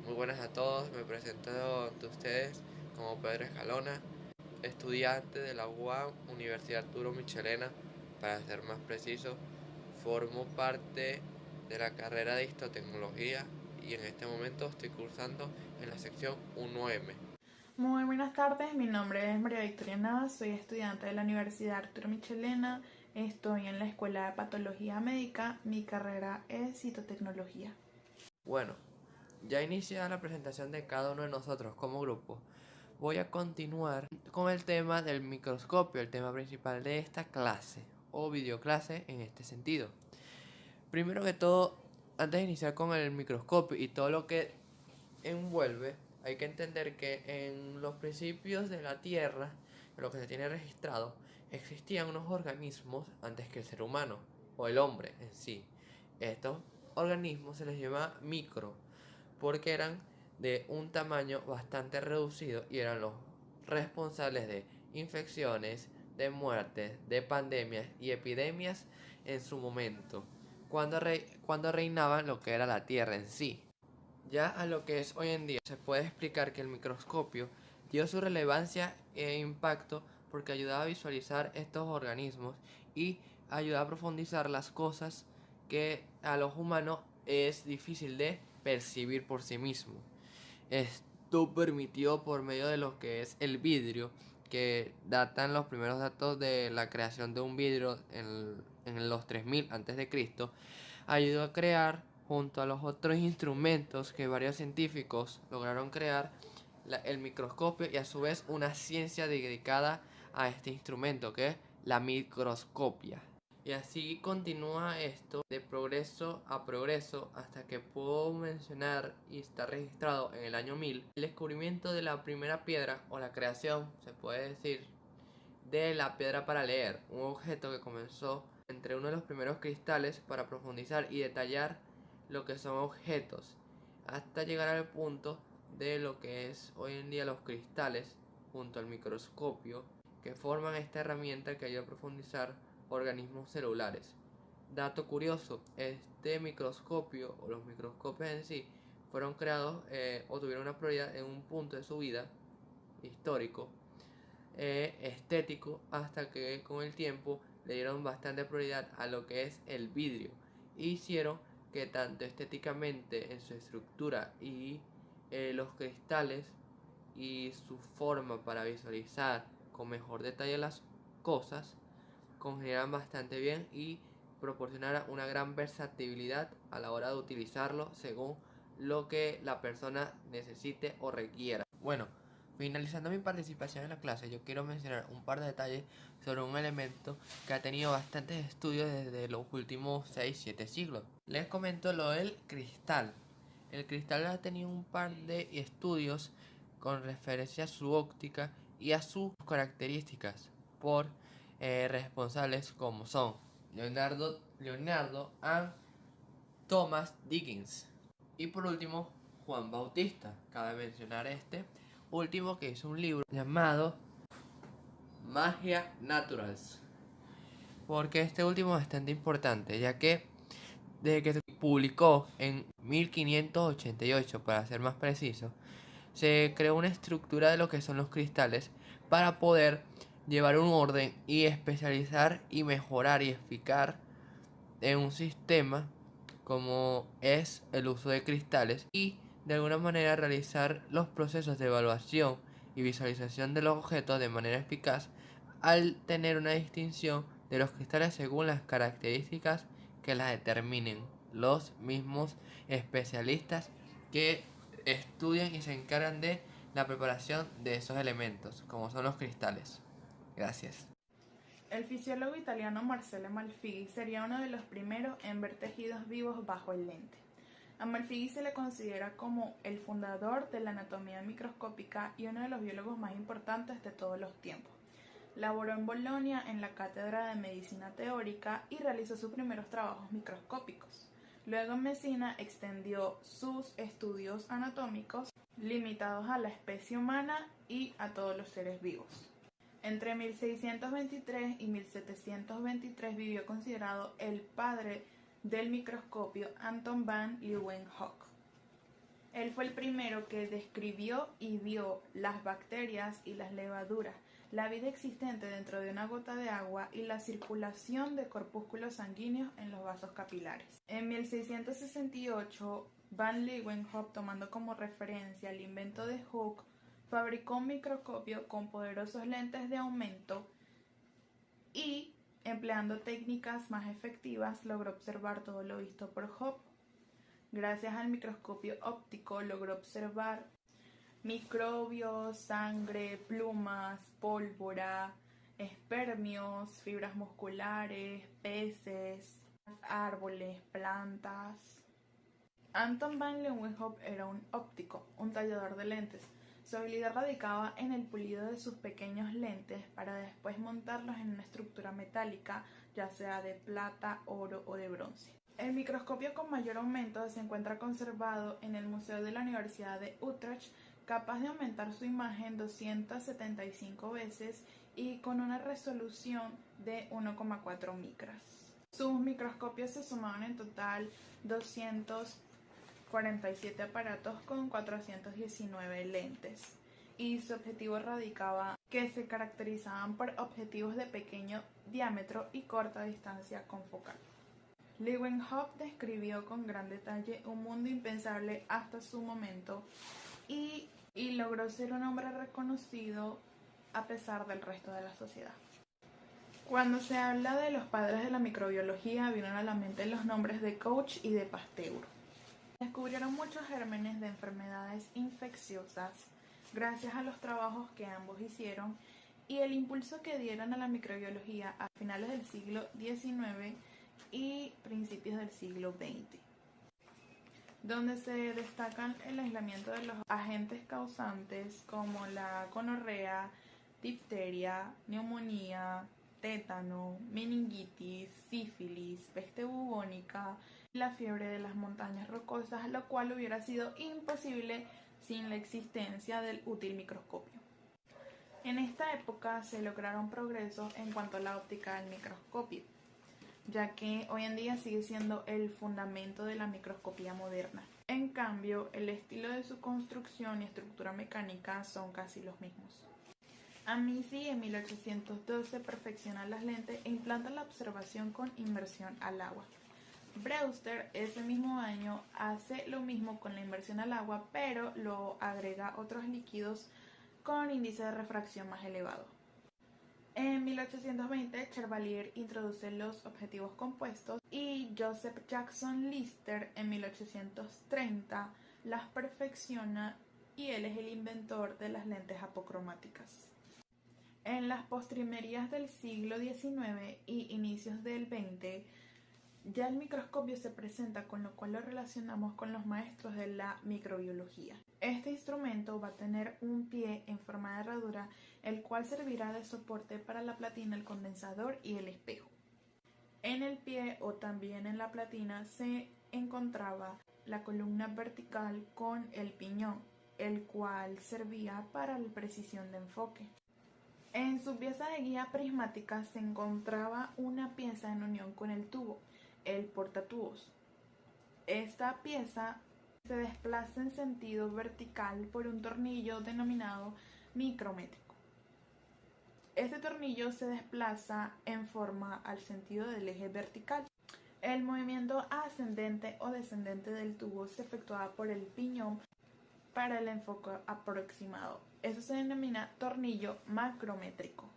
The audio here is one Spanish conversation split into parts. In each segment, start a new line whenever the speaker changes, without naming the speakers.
Muy buenas a todos, me presento ante ustedes como Pedro Escalona, estudiante de la UAM, Universidad Arturo Michelena, para ser más preciso. Formo parte de la carrera de histotecnología y en este momento estoy cursando en la sección 1M.
Muy buenas tardes, mi nombre es María Victoria Navas, soy estudiante de la Universidad Arturo Michelena, estoy en la Escuela de Patología Médica, mi carrera es citotecnología.
Bueno, ya iniciada la presentación de cada uno de nosotros como grupo, voy a continuar con el tema del microscopio, el tema principal de esta clase o videoclase en este sentido. Primero que todo, antes de iniciar con el microscopio y todo lo que envuelve, hay que entender que en los principios de la Tierra, lo que se tiene registrado, existían unos organismos antes que el ser humano o el hombre en sí. Estos organismos se les llama micro porque eran de un tamaño bastante reducido y eran los responsables de infecciones, de muertes, de pandemias y epidemias en su momento, cuando reinaban lo que era la Tierra en sí. Ya a lo que es hoy en día, se puede explicar que el microscopio dio su relevancia e impacto porque ayudaba a visualizar estos organismos y ayudaba a profundizar las cosas que a los humanos es difícil de percibir por sí mismo. Esto permitió por medio de lo que es el vidrio, que datan los primeros datos de la creación de un vidrio en los 3000 a.C., ayudó a crear, junto a los otros instrumentos que varios científicos lograron crear, el microscopio y a su vez una ciencia dedicada a este instrumento que es la microscopia. Y así continúa esto de progreso a progreso hasta que puedo mencionar y está registrado en el año 1000 el descubrimiento de la primera piedra o la creación, se puede decir, de la piedra para leer, un objeto que comenzó entre uno de los primeros cristales para profundizar y detallar lo que son objetos, hasta llegar al punto de lo que es hoy en día los cristales junto al microscopio que forman esta herramienta que ayuda a profundizar organismos celulares. Dato curioso, este microscopio o los microscopios en sí fueron creados o tuvieron una prioridad en un punto de su vida histórico, estético, hasta que con el tiempo le dieron bastante prioridad a lo que es el vidrio e hicieron que tanto estéticamente en su estructura y los cristales y su forma para visualizar con mejor detalle las cosas congeniaran bastante bien y proporcionara una gran versatilidad a la hora de utilizarlo según lo que la persona necesite o requiera. Bueno, finalizando mi participación en la clase, yo quiero mencionar un par de detalles sobre un elemento que ha tenido bastantes estudios desde los últimos 6-7 siglos. Les comento lo del cristal. El cristal ha tenido un par de estudios con referencia a su óptica y a sus características por responsables como son Leonardo and Thomas Dickens. Y por último, Juan Bautista. Cabe mencionar este último que hizo un libro llamado Magia Naturals. Porque este último es bastante importante, ya que desde que se publicó en 1588, para ser más preciso, se creó una estructura de lo que son los cristales para poder llevar un orden y especializar y mejorar y explicar en un sistema como es el uso de cristales y de alguna manera realizar los procesos de evaluación y visualización de los objetos de manera eficaz al tener una distinción de los cristales según las características que las determinen los mismos especialistas que estudian y se encargan de la preparación de esos elementos, como son los cristales. Gracias.
El fisiólogo italiano Marcello Malpighi sería uno de los primeros en ver tejidos vivos bajo el lente. A Malpighi se le considera como el fundador de la anatomía microscópica y uno de los biólogos más importantes de todos los tiempos. Laboró en Bolonia en la cátedra de medicina teórica y realizó sus primeros trabajos microscópicos. Luego en Messina extendió sus estudios anatómicos limitados a la especie humana y a todos los seres vivos. Entre 1623 y 1723 vivió considerado el padre del microscopio Anton van Leeuwenhoek. Él fue el primero que describió y vio las bacterias y las levaduras, la vida existente dentro de una gota de agua y la circulación de corpúsculos sanguíneos en los vasos capilares. En 1668, Van Leeuwenhoek, tomando como referencia el invento de Hooke, fabricó un microscopio con poderosos lentes de aumento y, empleando técnicas más efectivas, logró observar todo lo visto por Hooke. Gracias al microscopio óptico logró observar microbios, sangre, plumas, pólvora, espermios, fibras musculares, peces, árboles, plantas. Anton van Leeuwenhoek era un óptico, un tallador de lentes. Su habilidad radicaba en el pulido de sus pequeños lentes para después montarlos en una estructura metálica, ya sea de plata, oro o de bronce. El microscopio con mayor aumento se encuentra conservado en el Museo de la Universidad de Utrecht, capaz de aumentar su imagen 275 veces y con una resolución de 1,4 micras. Sus microscopios se sumaban en total 247 aparatos con 419 lentes, y su objetivo radicaba que se caracterizaban por objetivos de pequeño diámetro y corta distancia confocal. Leeuwenhoek describió con gran detalle un mundo impensable hasta su momento y logró ser un hombre reconocido a pesar del resto de la sociedad. Cuando se habla de los padres de la microbiología, vienen a la mente los nombres de Koch y de Pasteur. Descubrieron muchos gérmenes de enfermedades infecciosas gracias a los trabajos que ambos hicieron y el impulso que dieron a la microbiología a finales del siglo XIX y principios del siglo XX, donde se destacan el aislamiento de los agentes causantes como la gonorrea, difteria, neumonía, tétano, meningitis, sífilis, peste bubónica y la fiebre de las montañas rocosas, lo cual hubiera sido imposible sin la existencia del útil microscopio. En esta época se lograron progresos en cuanto a la óptica del microscopio, ya que hoy en día sigue siendo el fundamento de la microscopía moderna. En cambio, el estilo de su construcción y estructura mecánica son casi los mismos. Amici en 1812 perfecciona las lentes e implanta la observación con inmersión al agua. Brewster ese mismo año hace lo mismo con la inmersión al agua, pero lo agrega otros líquidos con índice de refracción más elevado. En 1820, Chevalier introduce los objetivos compuestos y Joseph Jackson Lister en 1830 las perfecciona y él es el inventor de las lentes apocromáticas. En las postrimerías del siglo XIX y inicios del XX, ya el microscopio se presenta, con lo cual lo relacionamos con los maestros de la microbiología. Este instrumento va a tener un pie en forma de herradura, el cual servirá de soporte para la platina, el condensador y el espejo. En el pie o también en la platina se encontraba la columna vertical con el piñón, el cual servía para la precisión de enfoque. En su pieza de guía prismática se encontraba una pieza en unión con el tubo, el portatubos. Esta pieza se desplaza en sentido vertical por un tornillo denominado micrométrico. Este tornillo se desplaza en forma al sentido del eje vertical. El movimiento ascendente o descendente del tubo se efectuaba por el piñón para el enfoque aproximado. Eso se denomina tornillo macrométrico.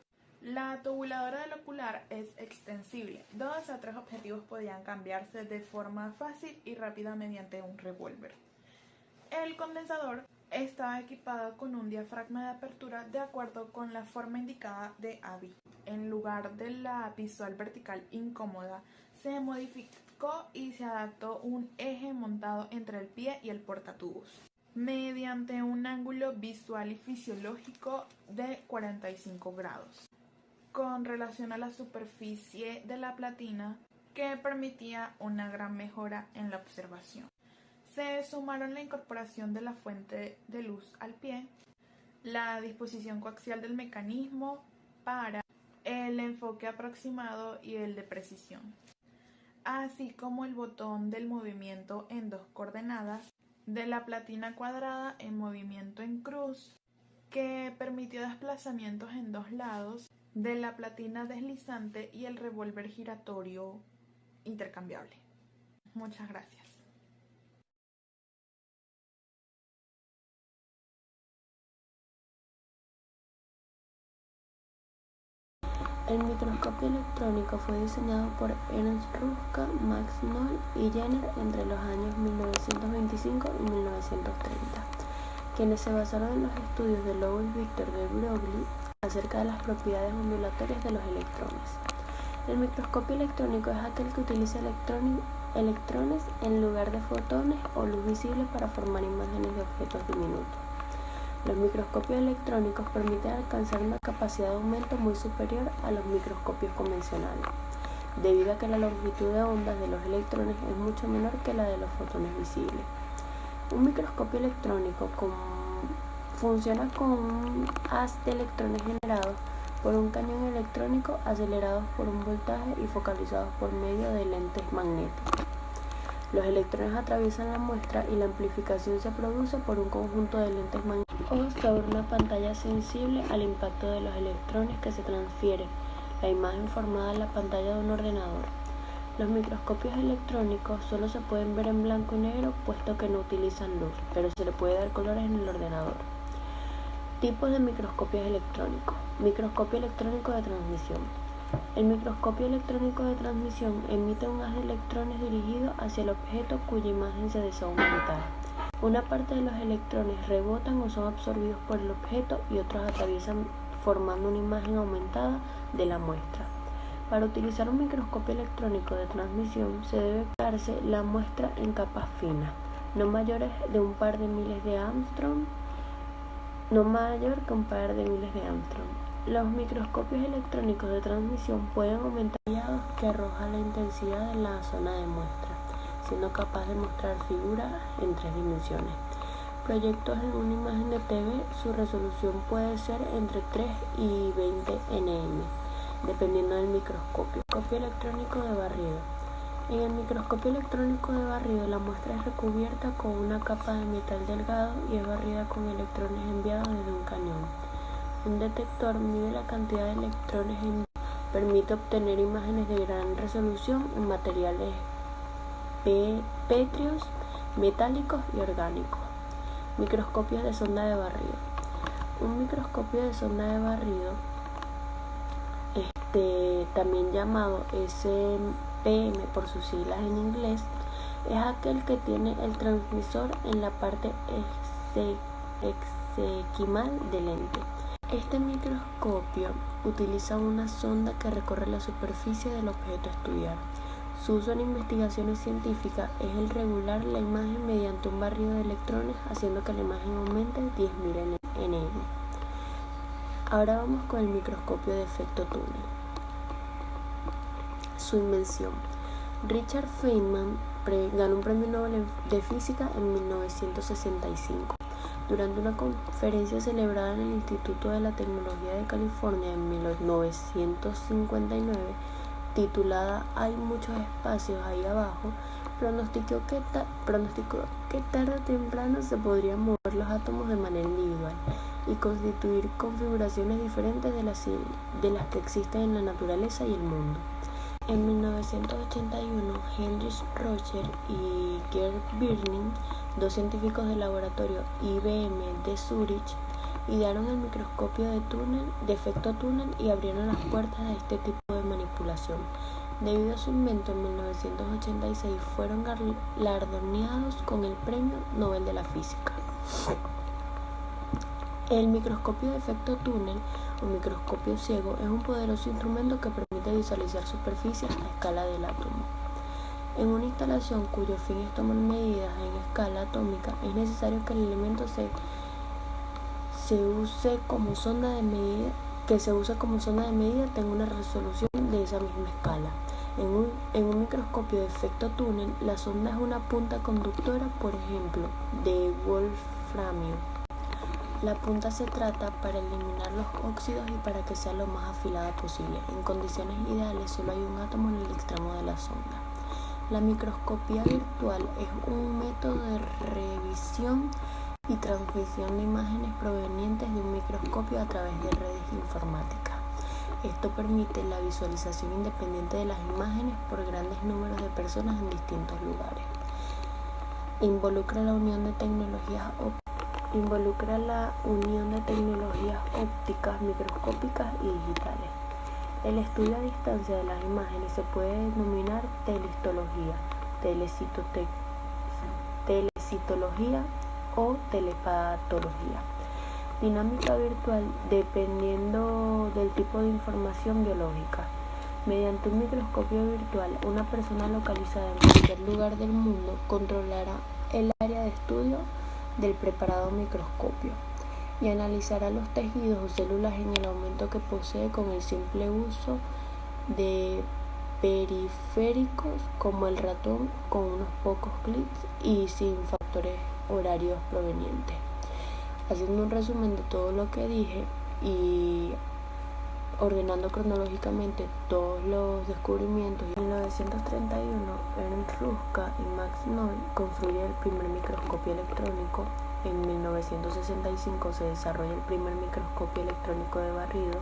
La tubuladora del ocular es extensible. 2 a 3 objetivos podían cambiarse de forma fácil y rápida mediante un revólver. El condensador estaba equipado con un diafragma de apertura de acuerdo con la forma indicada de Abbe. En lugar de la visual vertical incómoda, se modificó y se adaptó un eje montado entre el pie y el portatubos, mediante un ángulo visual y fisiológico de 45 grados. Con relación a la superficie de la platina, que permitía una gran mejora en la observación. Se sumaron la incorporación de la fuente de luz al pie, la disposición coaxial del mecanismo para el enfoque aproximado y el de precisión. así como el botón del movimiento en 2 coordenadas, de la platina cuadrada en movimiento en cruz, que permitió desplazamientos en 2 lados, de la platina deslizante y el revólver giratorio intercambiable. Muchas gracias.
El microscopio electrónico fue diseñado por Ernst Ruska, Max Knoll y Jenner entre los años 1925 y 1930, quienes se basaron en los estudios de Louis Victor de Broglie acerca de las propiedades ondulatorias de los electrones. El microscopio electrónico es aquel que utiliza electrones en lugar de fotones o luz visible para formar imágenes de objetos diminutos. Los microscopios electrónicos permiten alcanzar una capacidad de aumento muy superior a los microscopios convencionales, debido a que la longitud de ondas de los electrones es mucho menor que la de los fotones visibles. Un microscopio electrónico funciona con un haz de electrones generados por un cañón electrónico acelerados por un voltaje y focalizados por medio de lentes magnéticas. Los electrones atraviesan la muestra y la amplificación se produce por un conjunto de lentes magnéticas o sobre una pantalla sensible al impacto de los electrones que se transfiere la imagen formada en la pantalla de un ordenador. Los microscopios electrónicos solo se pueden ver en blanco y negro puesto que no utilizan luz, pero se le puede dar colores en el ordenador. Tipos de microscopios electrónicos. Microscopio electrónico de transmisión. El microscopio electrónico de transmisión emite un haz de electrones dirigido hacia el objeto cuya imagen se desea aumentar. Una parte de los electrones rebotan o son absorbidos por el objeto y otros atraviesan formando una imagen aumentada de la muestra. Para utilizar un microscopio electrónico de transmisión se debe darse la muestra en capas finas, no mayores de un par de miles de Armstrong, Los microscopios electrónicos de transmisión pueden aumentar rayados que arroja la intensidad en la zona de muestra, siendo capaz de mostrar figuras en 3 dimensiones. Proyectos en una imagen de TV, su resolución puede ser entre 3 y 20 nm, dependiendo del microscopio. Microscopio electrónico de barrido. En el microscopio electrónico de barrido, la muestra es recubierta con una capa de metal delgado y es barrida con electrones enviados desde un cañón. Un detector mide la cantidad de electrones enviados, permite obtener imágenes de gran resolución en materiales pétreos, metálicos y orgánicos. Microscopios de sonda de barrido. Un microscopio de sonda de barrido, también llamado SPM por sus siglas en inglés, es aquel que tiene el transmisor en la parte exequimal del lente. Este microscopio utiliza una sonda que recorre la superficie del objeto a estudiar. Su uso en investigaciones científicas es el regular la imagen mediante un barrido de electrones, haciendo que la imagen aumente 10.000 nm. Ahora vamos con el microscopio de efecto túnel. Su invención. Richard Feynman ganó un premio Nobel de Física en 1965. Durante una conferencia celebrada en el Instituto de la Tecnología de California en 1959, titulada "Hay muchos espacios ahí abajo", pronosticó que tarde o temprano se podrían mover los átomos de manera individual y constituir configuraciones diferentes de las que existen en la naturaleza y el mundo. En 1981, Heinrich Röscher y Gerd Birning, dos científicos del laboratorio IBM de Zúrich, idearon el microscopio de efecto túnel y abrieron las puertas de este tipo de manipulación. Debido a su invento, en 1986 fueron galardonados con el Premio Nobel de la Física. El microscopio de efecto túnel o microscopio ciego es un poderoso instrumento que permite visualizar superficies a escala del átomo. En una instalación cuyo fin es tomar medidas en escala atómica, es necesario que el elemento se use como sonda de medida tenga una resolución de esa misma escala. En un microscopio de efecto túnel, la sonda es una punta conductora, por ejemplo, de wolframio. La punta se trata para eliminar los óxidos y para que sea lo más afilada posible. En condiciones ideales solo hay un átomo en el extremo de la sonda. La microscopía virtual es un método de revisión y transmisión de imágenes provenientes de un microscopio a través de redes informáticas. Esto permite la visualización independiente de las imágenes por grandes números de personas en distintos lugares. Involucra la unión de tecnologías ópticas, microscópicas y digitales. El estudio a distancia de las imágenes se puede denominar telehistología, telecitología o telepatología. Dinámica virtual dependiendo del tipo de información biológica. Mediante un microscopio virtual, una persona localizada en cualquier lugar del mundo controlará el área de estudio del preparado microscopio y analizará los tejidos o células en el aumento que posee con el simple uso de periféricos como el ratón, con unos pocos clics y sin factores horarios provenientes. Haciendo un resumen de todo lo que dije y ordenando cronológicamente todos los descubrimientos, en 1931 Ernst Ruska y Max Noll construyen el primer microscopio electrónico. En 1965 se desarrolla el primer microscopio electrónico de barrido.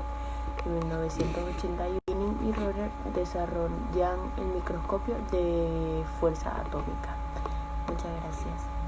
En 1981 Binning y Roeder desarrollan el microscopio de fuerza atómica. Muchas gracias.